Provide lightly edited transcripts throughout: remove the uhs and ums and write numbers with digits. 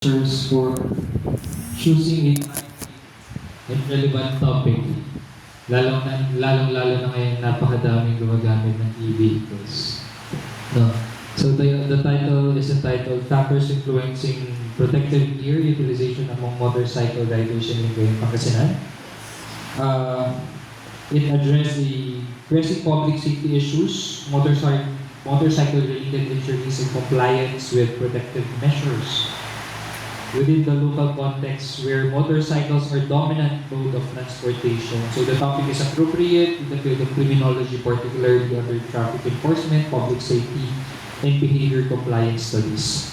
teachers for choosing a relevant topic. Lalong-lalo na ngayon napakadaming gumagamit ng e-vehicles. No. So the title is entitled Factors Influencing Protective Gear Utilization Among Motorcycle Riders in Lingayen, Pangasinan. It addresses the pressing public safety issues, motorcycle-related injuries, and compliance with protective measures within the local context where motorcycles are dominant mode of transportation. So the topic is appropriate in the field of criminology, particularly under traffic enforcement, public safety, and behavior compliance studies.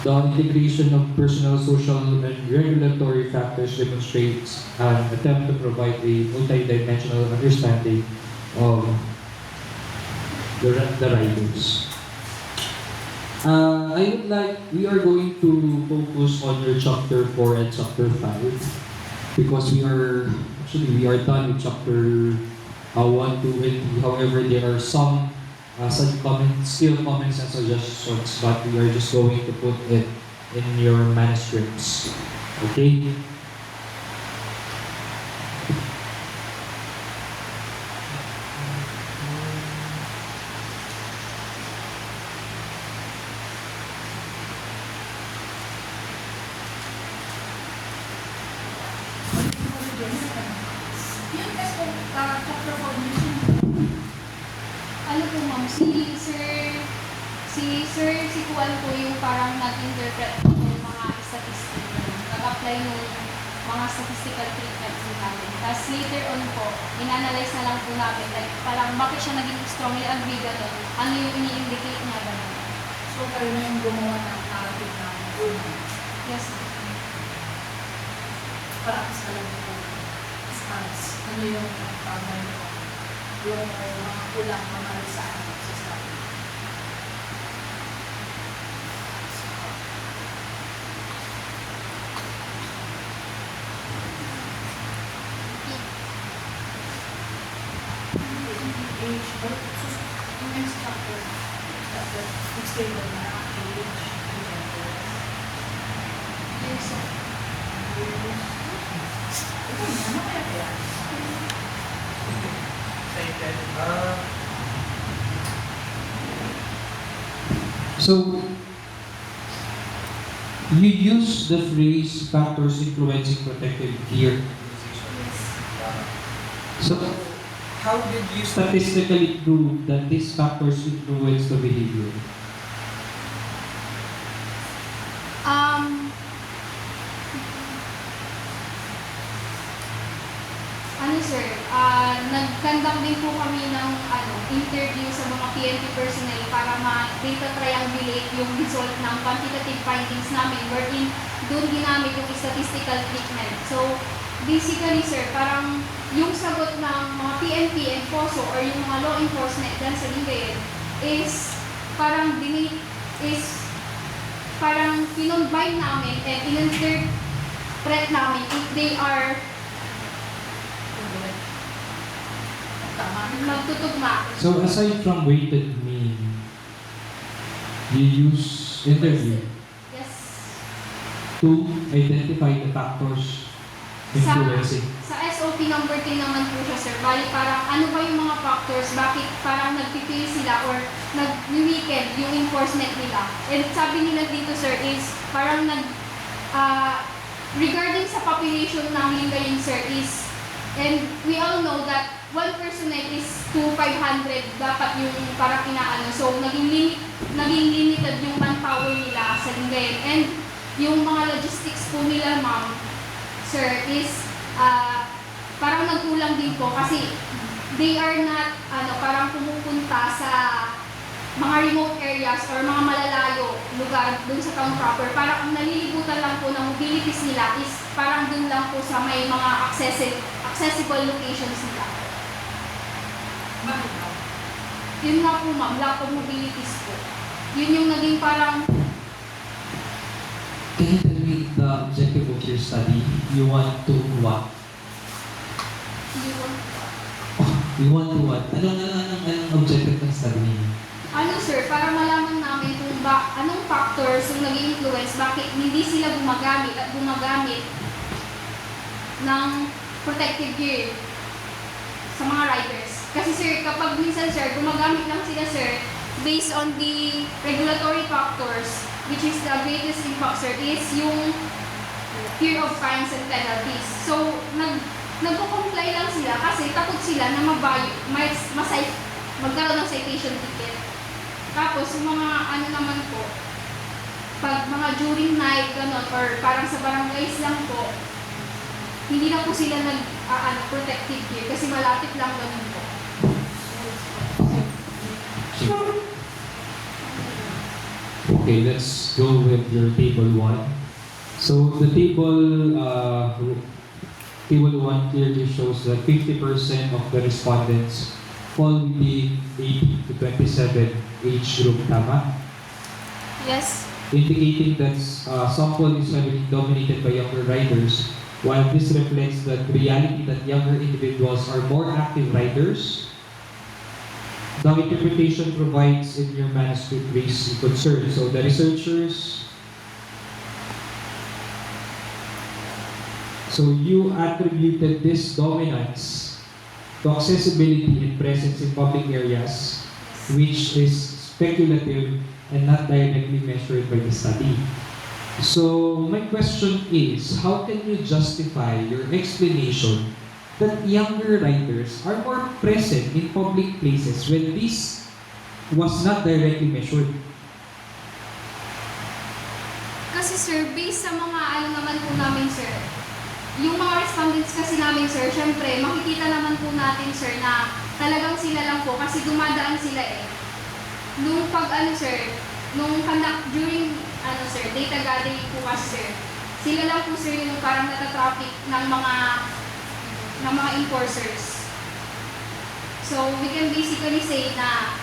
The integration of personal, social, and regulatory factors demonstrates an attempt to provide a multidimensional understanding of the riders. We are going to focus on your chapter 4 and chapter 5 because we are done with chapter 1, 2, and 3. However, there are some comments and suggestions, but we are just going to put it in your manuscripts. Okay? Chapter 4 ano po ma'am, si Kuan po yung parang nag-interpret po ng mga statistics, nag-apply ng mga statistical treatments namin. Tapos later on po, in-analyze na lang po namin, like parang bakit siya naging strongly agree gano'n, ano yung ini-indicate niya gano'n. So, kayo na yung gumawa ng narrative na good. Yes. Para sa alam ko, stance, ano yung tama yung mga kulang mga risaan sa study. Yung next chapter, explain mo na age, Yes, sir. ano kaya kaya? So, you use the phrase factors influencing protective gear. So, how did you statistically prove that these factors influence the behavior? Sir, nag-conduct din po kami ng interview sa mga PNP personnel para ma-data triangulate yung result ng quantitative findings namin wherein doon ginamit yung statistical treatment. So, basically sir, parang yung sagot ng mga PNP and POSO or yung mga law enforcement dyan sa Lingayen is parang kinonbine namin and in-interpret namin if they are magtutugma. So, aside from weighted mean, you use interview Yes. to identify the factors influencing. Sa SOP number 10 naman po siya, sir. Bali, parang ano ba yung mga factors, bakit parang nagpipil sila or nag-weaken yung enforcement nila. And sabi nila dito, sir, is parang regarding sa population ng Lingayen, sir, is, and we all know that one personnel is to 500 dapat yung parang inaano. So, naging limited yung manpower nila sa Lingayen. And yung mga logistics po nila, ma'am, sir, is parang nagkulang din po kasi they are not parang pumupunta sa mga remote areas or mga malalayo lugar dun sa town proper. Parang ang nalilibutan lang po ng mobilities nila is parang dun lang po sa may mga accessible locations nila. Bakit daw? Yun nga po ma'am, lack of mobilities po. Yun yung naging parang Can you tell me the objective of your study? You want to what? You want to what? Anong objective ng study niyo? sir, para malaman namin kung anong factors yung nag-influence bakit hindi sila gumagamit at gumagamit ng protective gear sa mga riders. Kasi sir, kapag minsan sir, gumagamit lang sila sir, based on the regulatory factors, which is the greatest impact sir, is yung fear of fines and penalties. So, nagko-comply lang sila kasi takot sila na magkaroon ng citation ticket. Tapos, yung mga ano naman po, pag mga during night, gano'n, or parang sa barangays lang po, hindi na po sila protective gear kasi malapit lang gano'n po. Okay, let's go with your table 1. So the table 1 clearly shows that 50% of the respondents fall within 18 to 27 age group, tama? Yes. Indicating that sample is heavily dominated by younger riders, while this reflects the reality that younger individuals are more active riders. The interpretation provides in your manuscript raise concern. So the researchers, so you attributed this dominance to accessibility and presence in public areas, which is speculative and not directly measured by the study. So my question is, how can you justify your explanation that younger riders are more present in public places when this was not directly measured? Kasi sir, based sa mga ano naman po namin sir, yung mga respondents kasi namin sir, syempre makikita naman po natin sir na talagang sila lang po kasi dumadaan sila eh. Nung pag ano sir, nung conduct during ano sir, data gathering po kasi sir, sila lang po sir yung parang natatraffic ng mga enforcers. So, we can basically say na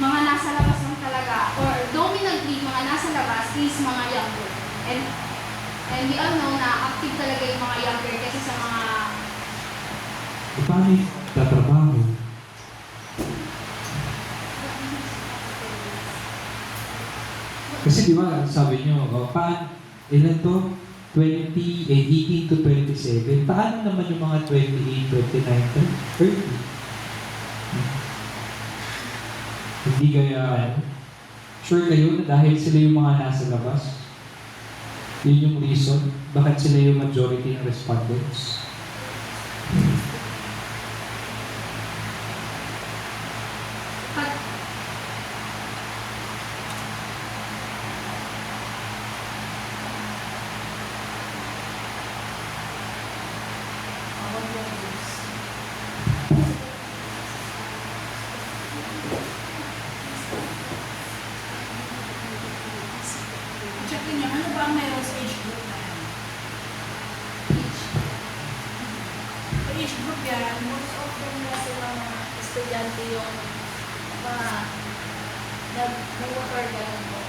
mga nasa labas lang talaga, or dominantly mga nasa labas is mga younger. And we all know na active talaga yung mga younger kasi sa mga... Paano yung tatrabaho? Kasi di ba, sabi nyo, ilan to? 18 to 27. Paano naman yung mga 28, 29, 30? Hindi kaya, sure kayo na dahil sila yung mga nasa labas? Yun yung reason bakit sila yung majority ng respondents? Check niyo, ano ba ang meron sa age group na yan? Sa age group yan, Most of them kasi mga estudyante yung mga nag-motor ganun po.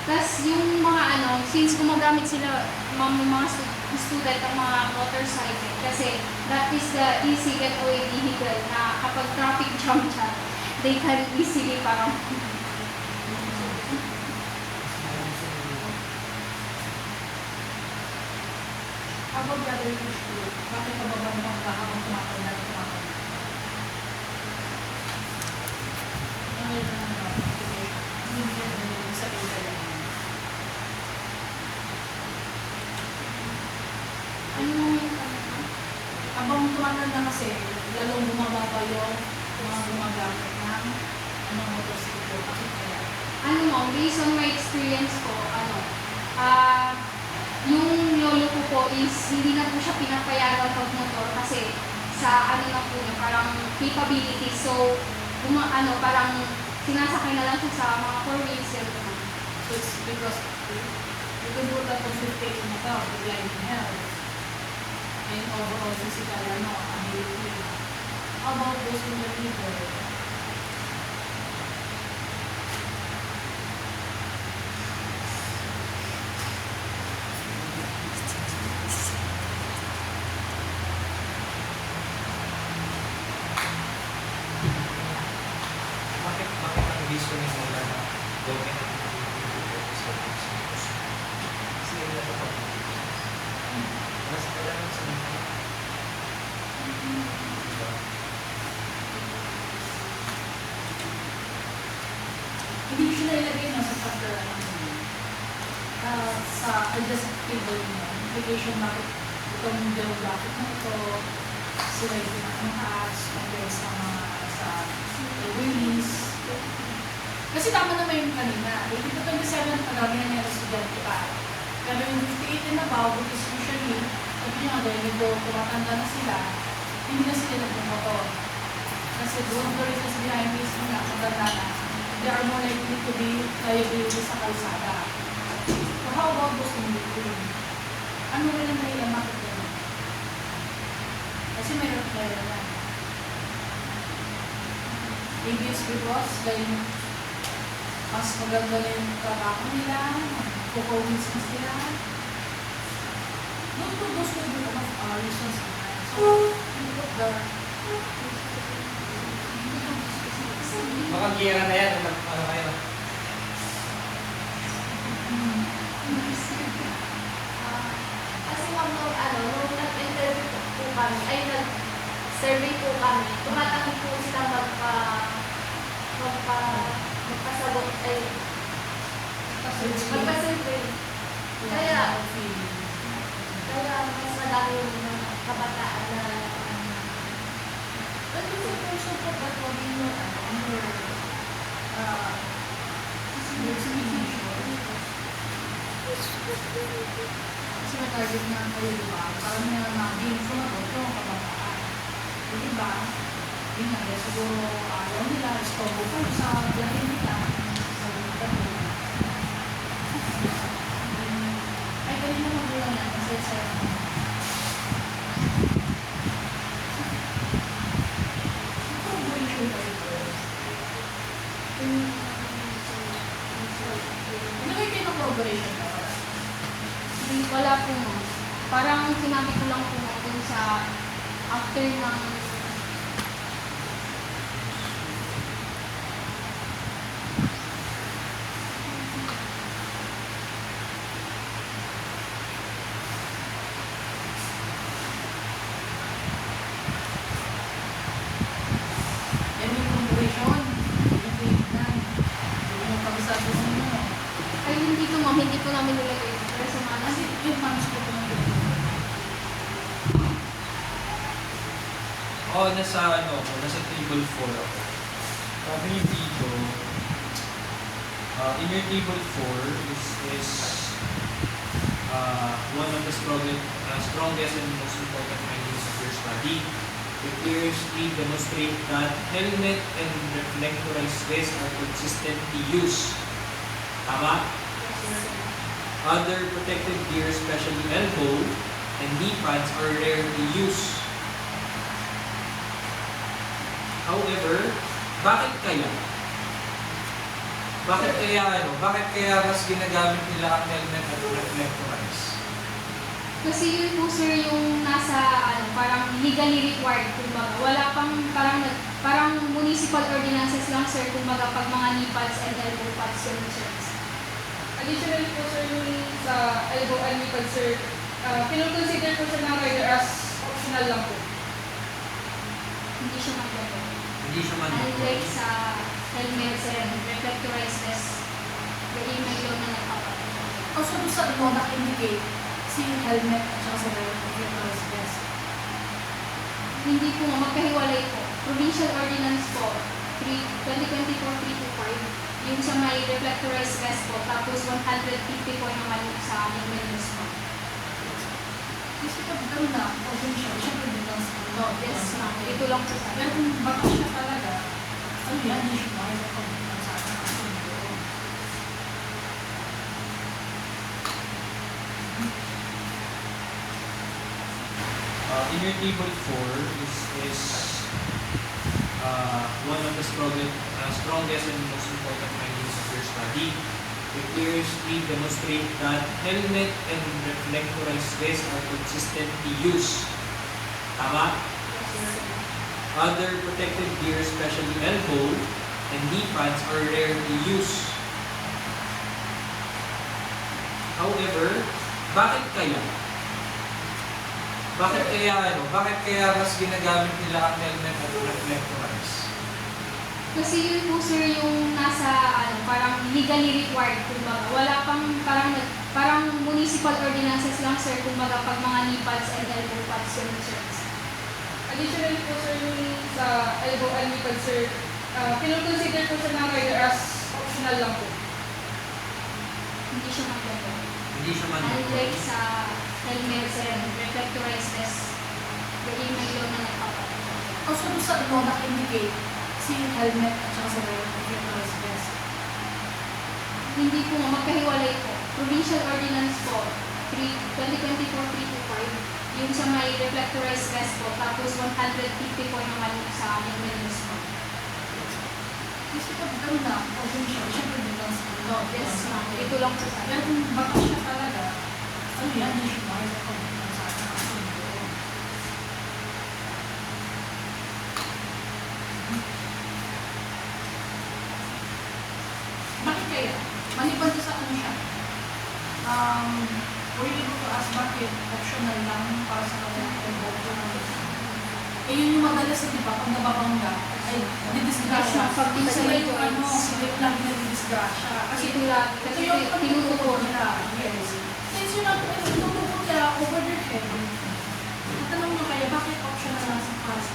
Tapos yung mga ano, since gumagamit sila mga student ang mga motorcycle kasi that is the easy getaway vehicle na kapag traffic jam siya, they can easily parang habang brother yung age group, bakit mababa naman ka habang tumatanda? Ano yun ang hindi yun sa data yan. ano yung Habang tumatanda kasi, lalong bumaba pa yung mga gumagamit ng motorsiklo. Bakit kaya? ano mo, based on my experience ko, yung lolo ko po is hindi na po siya pinapayagan pag-motor kasi sa ano na po niya, parang capability. So, parang sinasakay na lang siya sa mga 4 wheels yun. So it's because you can put that consultation about regarding health and overall physical ability. How about those in the people? base ko ni Mola na dominant sa kasi yun na ito. Mas kailangan sa mga diba? Hindi siya nailagay na sa chapter sa adjusted table niya. Implication bakit itong demographic na ito, sila yung pinakamaas, compare sa mga sa release. Kasi tama naman yung kanina. 18-27, pagami na niya estudyante pa. Pero yung 58 and above, which is usually, sabi niya nga dahil medyo tumatanda na sila, hindi na sila nagbumotor. Kasi doon rin sa behind this na matanda na, they are more likely to be liability sa kalsada. So how about those in between? Ano rin ang nailamak ito? Kasi mayroon na. Maybe it's because dahil mas maganda na yung trabaho nila, magpupawins na sila. Those could be one of our reasons behind. So, you put the baka gira na yan, ano kayo? Kasi ma'am, nung nag-interview po kami, ay nag-survey po kami, tumatanggap po sila magpasagot, ay magpasurvey. Kaya mas madami yung mga kabataan na but you could also put that one in your kasi may target nga kayo, diba? Parang may mag-game sumagot yung kabataan. Diba? Yun nga, kaya siguro ayaw nila, istobo po sa lahin nila. Sa nila po. Ay, kanina magulang yan, kasi sa nagay kayo ng corroboration ka pala. Wala po ma'am. Parang sinabi ko lang po dun sa after ng Yan yung corroboration. Yung tingnan. Yung pag-sabi ninyo. ay hindi ko ma'am, hindi po namin nilagay. Pero sa mga Kasi yung manuscript ng Nasa nasa table 4 ako. Sabi niyo dito, in your table 4 is one of the strongest and most important findings of your study. It clearly demonstrates that helmet and reflectorized vest are consistently used. Tama? Other protective gear, especially elbow and knee pads, are rarely used. However, bakit kaya? Bakit kaya mas ginagamit nila ang helmet at reflectorize? kasi yun po sir yung nasa parang legally required kumbaga. Wala pang parang municipal ordinances lang sir kumbaga pag mga knee pads and elbow pads yung sir. Additionally po sir, yung sa elbow and knee pad sir, kinoconsider po siya ng rider as optional lang po. Hindi siya magbago. Hindi siya man. Unlike sa helmet and reflectorized vest, yung may law na nagpapatay. Also, doon sa naka-indicate si helmet at saka sa reflectorized vest. Hindi po, magkahiwalay po. Provincial Ordinance po, 2024-325, yung sa may reflectorized vest po, tapos 150 po naman sa helmet vest po. Kasi pag gano'n na, provincial, syempre din lang sa Yes, ma'am. Ito lang po sa pero kung batas siya talaga, ano yan, hindi siya makikipag-ibig sa akin. In your table 4 is one of the strongest and most important findings of your study. It clearly demonstrates that helmet and reflectorized vest are consistently used. Tama? Other protective gear, especially elbow and knee pads are rarely used. However, bakit kaya? Bakit kaya mas ginagamit nila ang helmet at reflectorize? Kasi yun po sir yung nasa parang legally required kumbaga. Wala pang parang municipal ordinances lang sir kumbaga pag mga knee pads and elbow pads yung sir. Additionally po sir, yung sa elbow and knee pad sir, kinoconsider po siya ng rider as optional lang po. Hindi siya maganda. Hindi siya man. Unlike sa helmet and reflectorized vest, yung may law na nagpapatay. Also, doon sa law naka-indicate si helmet at saka sa reflectorized vest. Hindi po, magkahiwalay po. Provincial Ordinance po, 2024-325, yung sa may reflectorized vest po, tapos 150 po naman sa helmet po. Kasi pag gano'n na, provincial, syempre din lang sa law. Yes, ma'am. Ito lang po sa Pero kung baka siya talaga, ano yan, nationwide ako sa akin. Bakit kaya? Maliban sa ano siya? Were you able to ask bakit optional lang para sa kanila kung eh yun yung madalas di ba, pag nababangga, ay didisgrasya. Pag di Sila sa yung ano, silip lang na didisgrasya. Kasi Ito lang, ito kasi yung tinutuko nila. Yes. Since yun ang tinutuko nila over their head, matanong mo kaya, bakit optional lang sa class?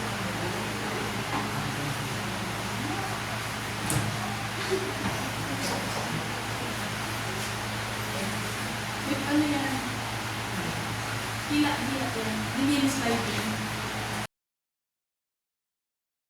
Ano yan? Hila yan. Hindi slide.